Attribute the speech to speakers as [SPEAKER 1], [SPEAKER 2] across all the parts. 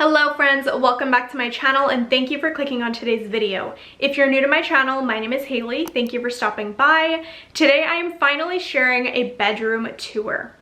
[SPEAKER 1] Hello friends, welcome back to my channel and thank you for clicking on today's video. If you're new to my channel, my name is Haley. Thank you for stopping by. Today I am finally sharing a bedroom tour.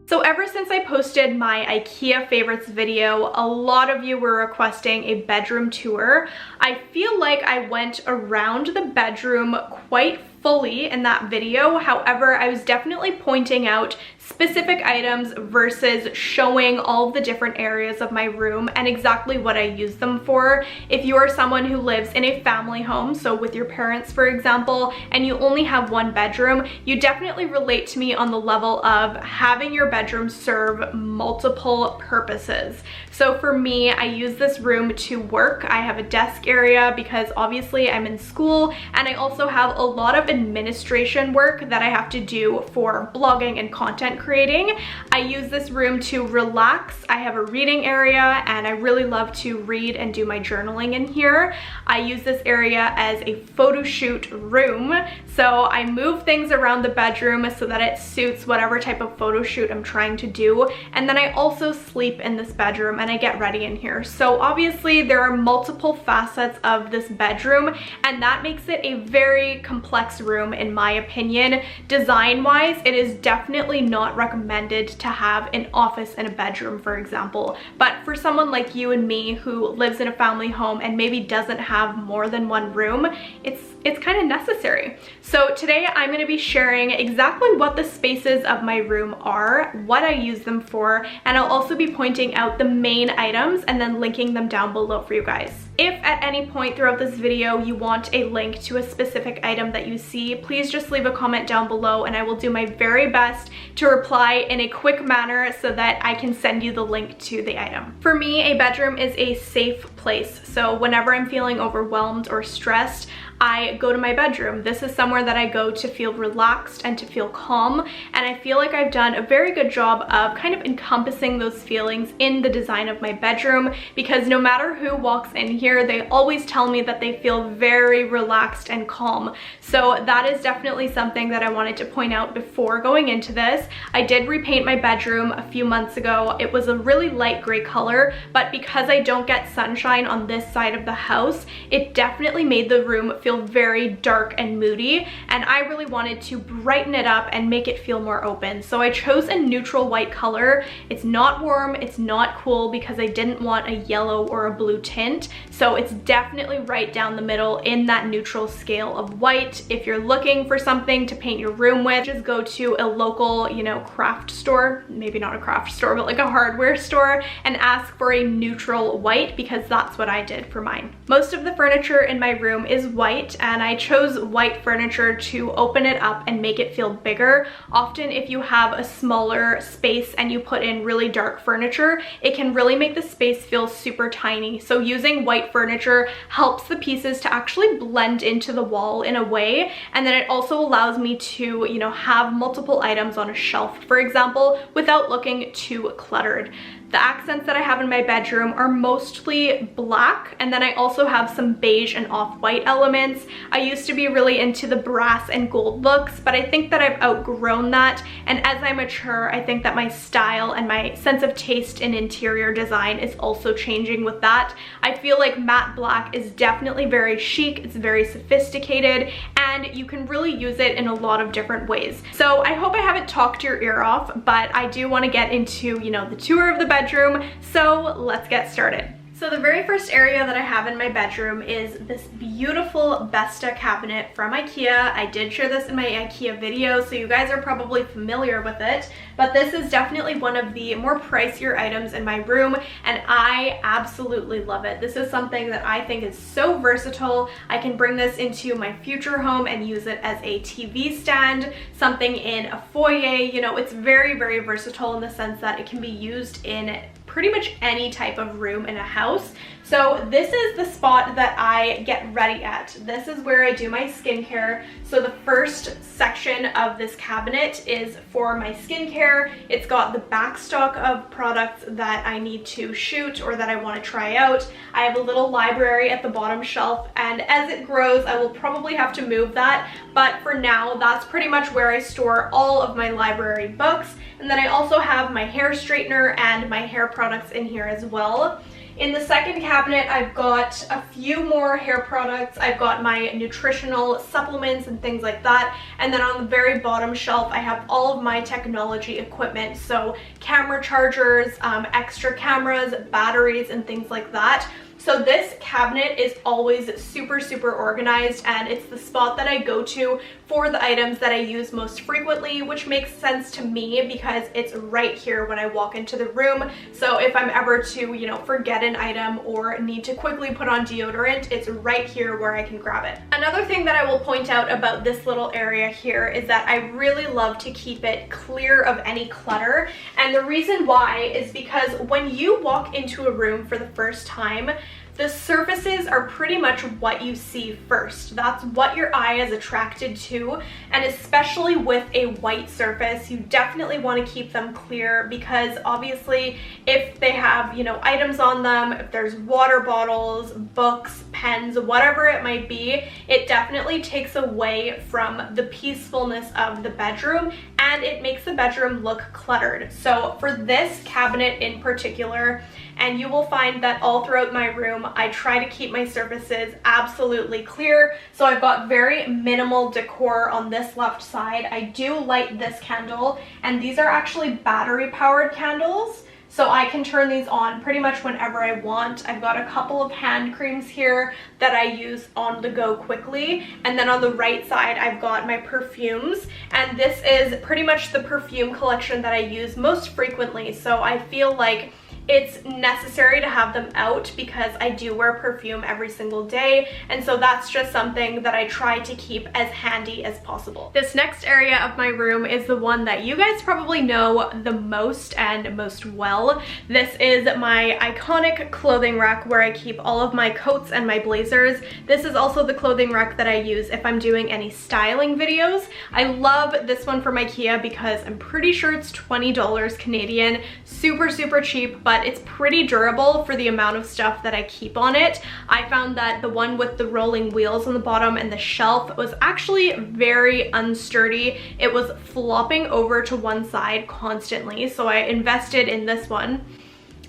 [SPEAKER 1] So ever since I posted my IKEA favorites video, a lot of you were requesting a bedroom tour. I feel like I went around the bedroom quite fully in that video. However, I was definitely pointing out specific items versus showing all of the different areas of my room and exactly what I use them for. If you are someone who lives in a family home, so with your parents for example, and you only have one bedroom, you definitely relate to me on the level of having your bedroom serve multiple purposes. So for me, I use this room to work. I have a desk area because obviously I'm in school, and I also have a lot of administration work that I have to do for blogging and content creating. I use this room to relax. I have a reading area and I really love to read and do my journaling in here. I use this area as a photo shoot room. So I move things around the bedroom so that it suits whatever type of photo shoot I'm trying to do. And then I also sleep in this bedroom and I get ready in here. So obviously there are multiple facets of this bedroom, and that makes it a very complex room in my opinion. Design wise, it is definitely not recommended to have an office and a bedroom, for example. But for someone like you and me who lives in a family home and maybe doesn't have more than one room, it's kind of necessary. So today I'm going to be sharing exactly what the spaces of my room are, what I use them for, and I'll also be pointing out the main items and then linking them down below for you guys. If at any point throughout this video you want a link to a specific item that you see, please just leave a comment down below and I will do my very best to reply in a quick manner so that I can send you the link to the item. For me, a bedroom is a safe place. So whenever I'm feeling overwhelmed or stressed, I go to my bedroom. This is somewhere that I go to feel relaxed and to feel calm, and I feel like I've done a very good job of kind of encompassing those feelings in the design of my bedroom, because no matter who walks in here, they always tell me that they feel very relaxed and calm. So that is definitely something that I wanted to point out before going into this. I did repaint my bedroom a few months ago. It was a really light gray color, but because I don't get sunshine on this side of the house, it definitely made the room feel very dark and moody, and I really wanted to brighten it up and make it feel more open. So I chose a neutral white color. It's not warm, it's not cool, because I didn't want a yellow or a blue tint. So it's definitely right down the middle in that neutral scale of white. If you're looking for something to paint your room with, just go to a local, craft store, maybe not a craft store, but like a hardware store, and ask for a neutral white, because that's what I did for mine. Most of the furniture in my room is white, and I chose white furniture to open it up and make it feel bigger. Often if you have a smaller space and you put in really dark furniture, it can really make the space feel super tiny. So using white furniture helps the pieces to actually blend into the wall in a way, and then it also allows me to, have multiple items on a shelf, for example, without looking too cluttered. The accents that I have in my bedroom are mostly black, and then I also have some beige and off-white elements. I used to be really into the brass and gold looks, but I think that I've outgrown that, and as I mature, I think that my style and my sense of taste in interior design is also changing with that. I feel like matte black is definitely very chic, it's very sophisticated, and you can really use it in a lot of different ways. So I hope I haven't talked your ear off, but I do want to get into, the tour of the bedroom, so let's get started. So the very first area that I have in my bedroom is this beautiful Besta cabinet from IKEA. I did share this in my IKEA video, so you guys are probably familiar with it, but this is definitely one of the more pricier items in my room, and I absolutely love it. This is something that I think is so versatile. I can bring this into my future home and use it as a TV stand, something in a foyer. It's very, very versatile in the sense that it can be used in pretty much any type of room in a house. So this is the spot that I get ready at. This is where I do my skincare. So the first section of this cabinet is for my skincare. It's got the back stock of products that I need to shoot or that I want to try out. I have a little library at the bottom shelf, and as it grows, I will probably have to move that. But for now, that's pretty much where I store all of my library books. And then I also have my hair straightener and my hair products in here as well. In the second cabinet, I've got a few more hair products. I've got my nutritional supplements and things like that. And then on the very bottom shelf, I have all of my technology equipment. So camera chargers, extra cameras, batteries, and things like that. So this cabinet is always super, super organized, and it's the spot that I go to for the items that I use most frequently, which makes sense to me because it's right here when I walk into the room. So if I'm ever to, you know, forget an item or need to quickly put on deodorant, it's right here where I can grab it. Another thing that I will point out about this little area here is that I really love to keep it clear of any clutter. And the reason why is because when you walk into a room for the first time, the surfaces are pretty much what you see first. That's what your eye is attracted to, and especially with a white surface, you definitely want to keep them clear because obviously if they have, you know, items on them, if there's water bottles, books, pens, whatever it might be, it definitely takes away from the peacefulness of the bedroom and it makes the bedroom look cluttered. So for this cabinet in particular, and you will find that all throughout my room, I try to keep my surfaces absolutely clear. So I've got very minimal decor on this left side. I do light this candle, and these are actually battery powered candles. So I can turn these on pretty much whenever I want. I've got a couple of hand creams here that I use on the go quickly. And then on the right side, I've got my perfumes. And this is pretty much the perfume collection that I use most frequently. So I feel like it's necessary to have them out because I do wear perfume every single day, and so that's just something that I try to keep as handy as possible. This next area of my room is the one that you guys probably know the most and most well. This is my iconic clothing rack where I keep all of my coats and my blazers. This is also the clothing rack that I use if I'm doing any styling videos. I love this one from IKEA because I'm pretty sure it's $20 Canadian. Super, super cheap, but it's pretty durable for the amount of stuff that I keep on it. I found that the one with the rolling wheels on the bottom and the shelf was actually very unsturdy. It was flopping over to one side constantly, so I invested in this one.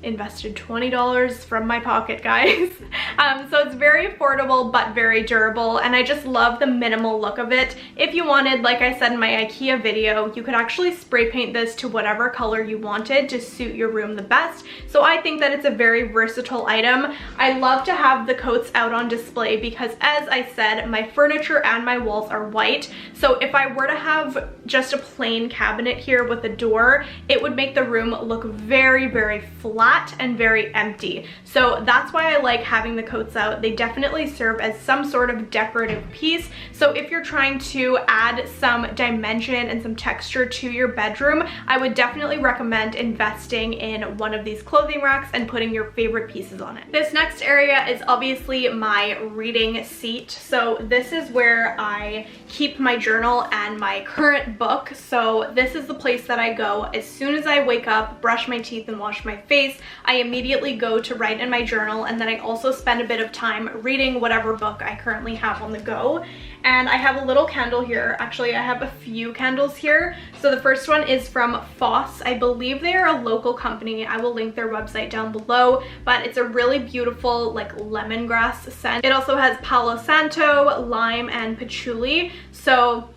[SPEAKER 1] Invested $20 from my pocket, guys. So it's very affordable but very durable, and I just love the minimal look of it. If you wanted, like I said in my IKEA video, you could actually spray paint this to whatever color you wanted to suit your room the best. So I think that it's a very versatile item. I love to have the coats out on display because, as I said, my furniture and my walls are white. So if I were to have just a plain cabinet here with a door, it would make the room look very, very flat and very empty. So that's why I like having the coats out. They definitely serve as some sort of decorative piece. So if you're trying to add some dimension and some texture to your bedroom, I would definitely recommend investing in one of these clothing racks and putting your favorite pieces on it. This next area is obviously my reading seat. So this is where I keep my journal and my current book. So this is the place that I go as soon as I wake up, brush my teeth, and wash my face. I immediately go to write in my journal, and then I also spend a bit of time reading whatever book I currently have on the go. And I have a little candle here. Actually, I have a few candles here. So the first one is from Foss. I believe they are a local company. I will link their website down below, but it's a really beautiful like lemongrass scent. It also has Palo Santo, lime, and patchouli. So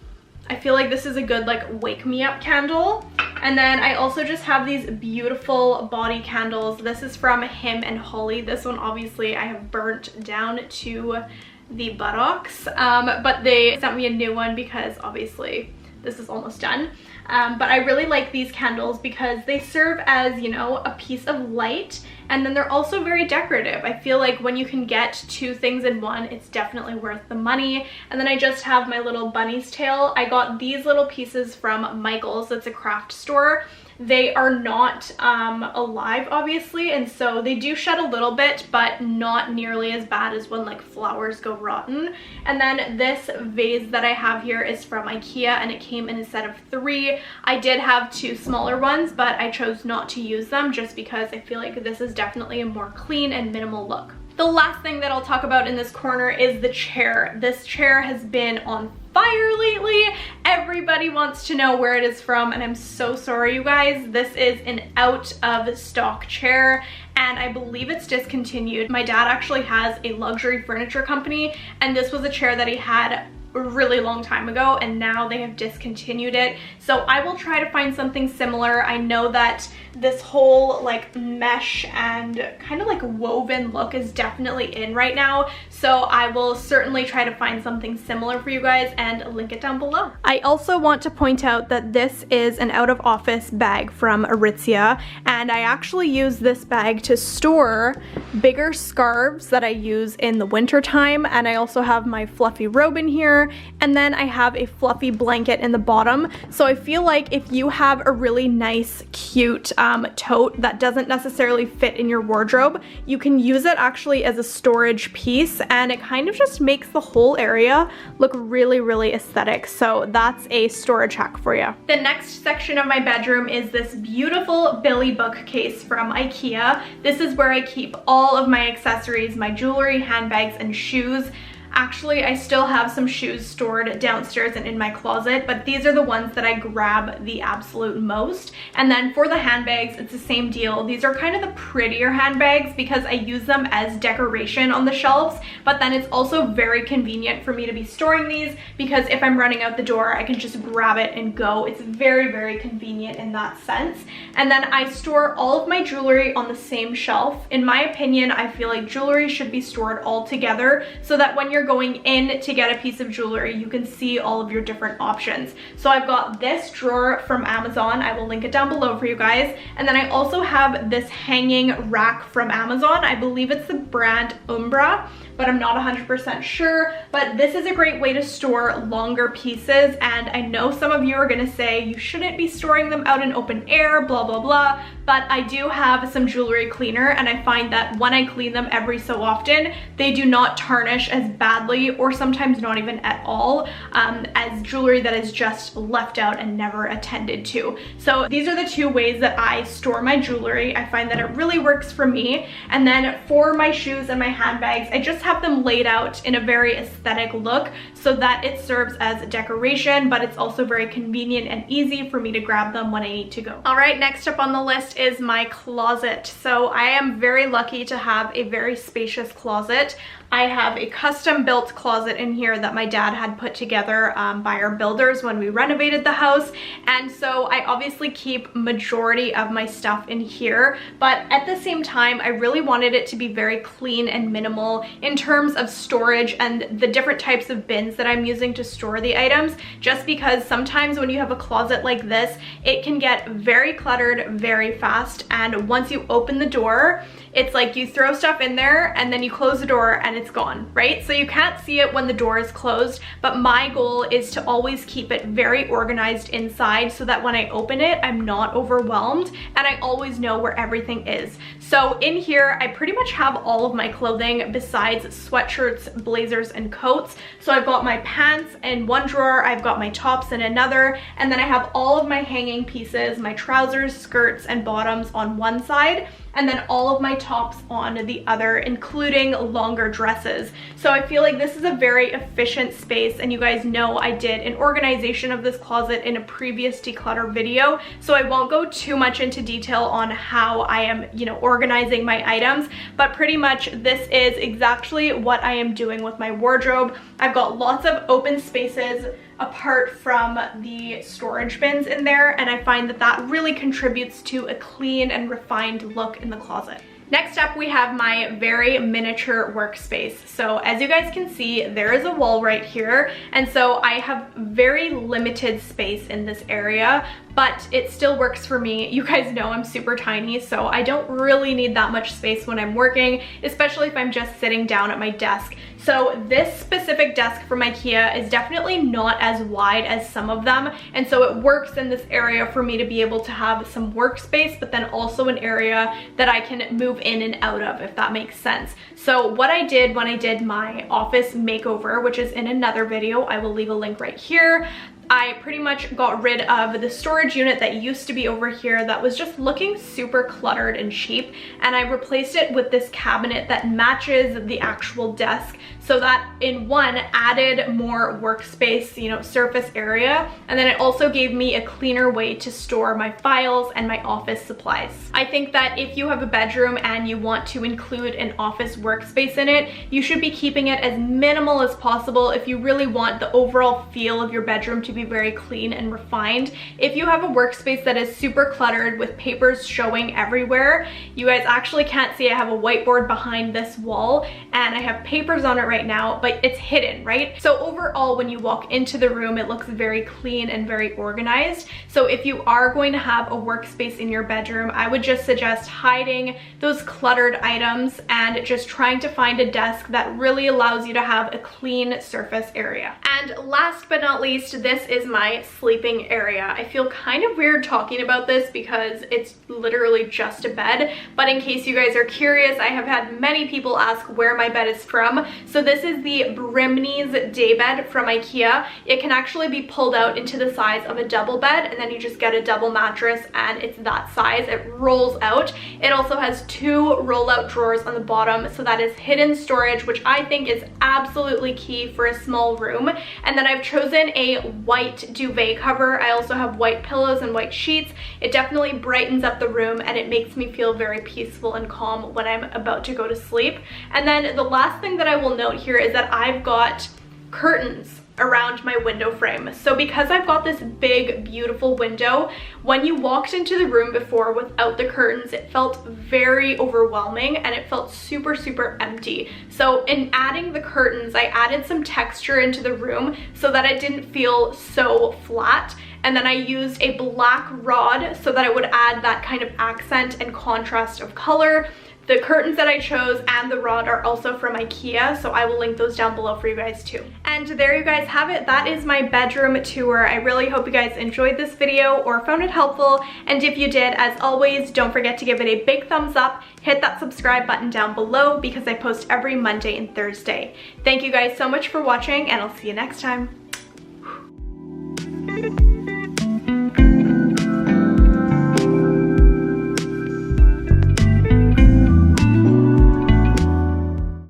[SPEAKER 1] I feel like this is a good like wake me up candle. And then I also just have these beautiful body candles. This is from Him and Holly. This one obviously I have burnt down to the buttocks, but they sent me a new one because obviously this is almost done. But I really like these candles because they serve as, you know, a piece of light, and then they're also very decorative. I feel like when you can get two things in one, it's definitely worth the money. And then I just have my little bunny's tail. I got these little pieces from Michael's. It's a craft store. They are not alive, obviously, and so they do shed a little bit, but not nearly as bad as when like flowers go rotten. And then this vase that I have here is from IKEA, and it came in a set of 3. I did have 2 smaller ones, but I chose not to use them just because I feel like this is definitely a more clean and minimal look. The last thing that I'll talk about in this corner is the chair. This chair has been on fire lately. Everybody wants to know where it is from, and I'm so sorry, you guys. This is an out of stock chair, and I believe it's discontinued. My dad actually has a luxury furniture company, and this was a chair that he had a really long time ago, and now they have discontinued it. So I will try to find something similar. I know that this whole like mesh and kind of like woven look is definitely in right now, so I will certainly try to find something similar for you guys and link it down below. I also want to point out that this is an out of office bag from Aritzia, and I actually use this bag to store bigger scarves that I use in the winter time, and I also have my fluffy robe in here, and then I have a fluffy blanket in the bottom. So I feel like if you have a really nice cute tote that doesn't necessarily fit in your wardrobe, you can use it actually as a storage piece, and it kind of just makes the whole area look really aesthetic. So that's a storage hack for you. The next section of my bedroom is this beautiful Billy bookcase from IKEA. This is where I keep all of my accessories, my jewelry, handbags, and shoes. Actually, I still have some shoes stored downstairs and in my closet, but these are the ones that I grab the absolute most. And then for the handbags, it's the same deal. These are kind of the prettier handbags because I use them as decoration on the shelves, but then it's also very convenient for me to be storing these because if I'm running out the door, I can just grab it and go. It's very convenient in that sense. And then I store all of my jewelry on the same shelf. In my opinion, I feel like jewelry should be stored all together so that when you're going in to get a piece of jewelry, you can see all of your different options. So I've got this drawer from Amazon. I will link it down below for you guys. And then I also have this hanging rack from Amazon. I believe it's the brand Umbra, but I'm not 100% sure. But this is a great way to store longer pieces, and I know some of you are gonna say you shouldn't be storing them out in open air, blah blah, but I do have some jewelry cleaner, and I find that when I clean them every so often, they do not tarnish as badly, or sometimes not even at all, as jewelry that is just left out and never attended to. So these are the 2 ways that I store my jewelry. I find that it really works for me. And then for my shoes and my handbags, I just have them laid out in a very aesthetic look so that it serves as a decoration, but it's also very convenient and easy for me to grab them when I need to go. All right, next up on the list is my closet. So I am very lucky to have a very spacious closet. I have a custom built closet in here that my dad had put together by our builders when we renovated the house. And so I obviously keep majority of my stuff in here, but at the same time, I really wanted it to be very clean and minimal in terms of storage and the different types of bins that I'm using to store the items, just because sometimes when you have a closet like this, it can get very cluttered very fast. And once you open the door, it's like you throw stuff in there and then you close the door and it's gone, right? So you can't see it when the door is closed, but my goal is to always keep it very organized inside so that when I open it, I'm not overwhelmed and I always know where everything is. So in here, I pretty much have all of my clothing besides sweatshirts, blazers, and coats. So I've got my pants in one drawer, I've got my tops in another, and then I have all of my hanging pieces, my trousers, skirts, and bottoms on one side, and then all of my tops on the other, including longer dresses. So I feel like this is a very efficient space, and you guys know I did an organization of this closet in a previous declutter video, so I won't go too much into detail on how I am, organizing my items, but pretty much this is exactly what I am doing with my wardrobe. I've got lots of open spaces apart from the storage bins in there, and I find that that really contributes to a clean and refined look in the closet. Next up, we have my very miniature workspace. So as you guys can see, there is a wall right here. And so I have very limited space in this area, but it still works for me. You guys know I'm super tiny, so I don't really need that much space when I'm working, especially if I'm just sitting down at my desk. So this specific desk from IKEA is definitely not as wide as some of them, and so it works in this area for me to be able to have some workspace, but then also an area that I can move in and out of, if that makes sense. So what I did when I did my office makeover, which is in another video, I will leave a link right here, I pretty much got rid of the storage unit that used to be over here that was just looking super cluttered and cheap, and I replaced it with this cabinet that matches the actual desk, so that in one added more workspace, you know, surface area, and then it also gave me a cleaner way to store my files and my office supplies. I think that if you have a bedroom and you want to include an office workspace in it, you should be keeping it as minimal as possible if you really want the overall feel of your bedroom to be very clean and refined. If you have a workspace that is super cluttered with papers showing everywhere, you guys actually can't see I have a whiteboard behind this wall and I have papers on it right now, but it's hidden, right? So overall, when you walk into the room, it looks very clean and very organized. So if you are going to have a workspace in your bedroom, I would just suggest hiding those cluttered items and just trying to find a desk that really allows you to have a clean surface area. And last but not least, this is my sleeping area. I feel kind of weird talking about this because it's literally just a bed, but in case you guys are curious, I have had many people ask where my bed is from. So this is the Brimney's daybed from IKEA. It can actually be pulled out into the size of a double bed, and then you just get a double mattress and it's that size. It rolls out. It also has two roll-out drawers on the bottom, so that is hidden storage, which I think is absolutely key for a small room. And then I've chosen a white duvet cover. I also have white pillows and white sheets. It definitely brightens up the room and it makes me feel very peaceful and calm when I'm about to go to sleep. And then the last thing that I will note here is that I've got curtains around my window frame. So because I've got this big, beautiful window, when you walked into the room before without the curtains, it felt very overwhelming and it felt super, super empty. So in adding the curtains, I added some texture into the room so that it didn't feel so flat. And then I used a black rod so that it would add that kind of accent and contrast of color. The curtains that I chose and the rod are also from IKEA, so I will link those down below for you guys too. And there you guys have it. That is my bedroom tour. I really hope you guys enjoyed this video or found it helpful. And if you did, as always, don't forget to give it a big thumbs up. Hit that subscribe button down below because I post every Monday and Thursday. Thank you guys so much for watching, and I'll see you next time.